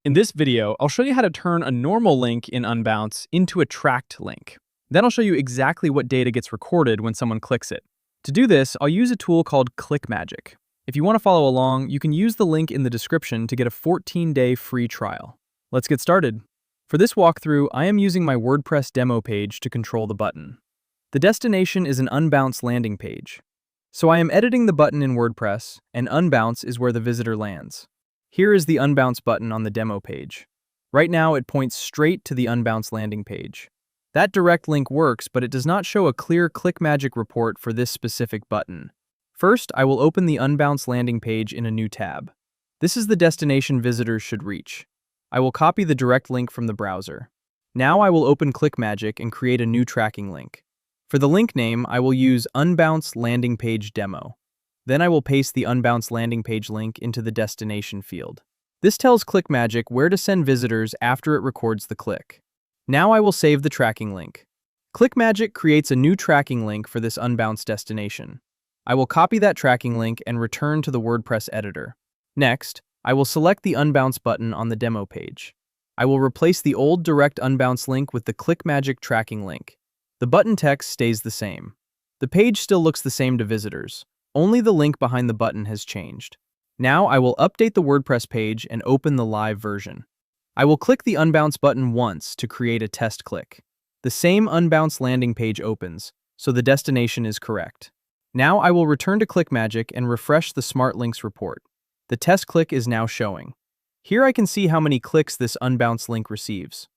In this video, I'll show you how to turn a normal link in Unbounce into a tracked link. Then I'll show you exactly what data gets recorded when someone clicks it. To do this, I'll use a tool called ClickMagick. If you want to follow along, you can use the link in the description to get a 14-day free trial. Let's get started. For this walkthrough, I am using my WordPress demo page to control the button. The destination is an Unbounce landing page. So I am editing the button in WordPress, and Unbounce is where the visitor lands. Here is the Unbounce button on the demo page. Right now, it points straight to the Unbounce landing page. That direct link works, but it does not show a clear ClickMagick report for this specific button. First, I will open the Unbounce landing page in a new tab. This is the destination visitors should reach. I will copy the direct link from the browser. Now I will open ClickMagick and create a new tracking link. For the link name, I will use Unbounce Landing Page Demo. Then I will paste the Unbounce landing page link into the destination field. This tells ClickMagick where to send visitors after it records the click. Now I will save the tracking link. ClickMagick creates a new tracking link for this Unbounce destination. I will copy that tracking link and return to the WordPress editor. Next, I will select the Unbounce button on the demo page. I will replace the old direct Unbounce link with the ClickMagick tracking link. The button text stays the same. The page still looks the same to visitors. Only the link behind the button has changed. Now I will update the WordPress page and open the live version. I will click the Unbounce button once to create a test click. The same Unbounce landing page opens, so the destination is correct. Now I will return to ClickMagick and refresh the Smart Links report. The test click is now showing. Here I can see how many clicks this Unbounce link receives.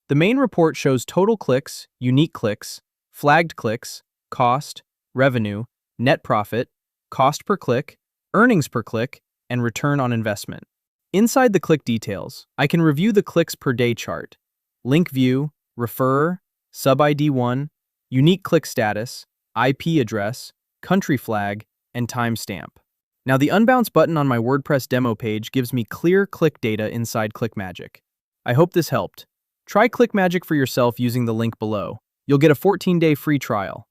The main report shows total clicks, unique clicks, flagged clicks, cost, revenue, net profit, cost per click, earnings per click, and return on investment. Inside the click details, I can review the clicks per day chart, link view, referrer, sub-ID 1, unique click status, IP address, country flag, and timestamp. Now the Unbounce button on my WordPress demo page gives me clear click data inside ClickMagick. I hope this helped. Try ClickMagick for yourself using the link below. You'll get a 14-day free trial.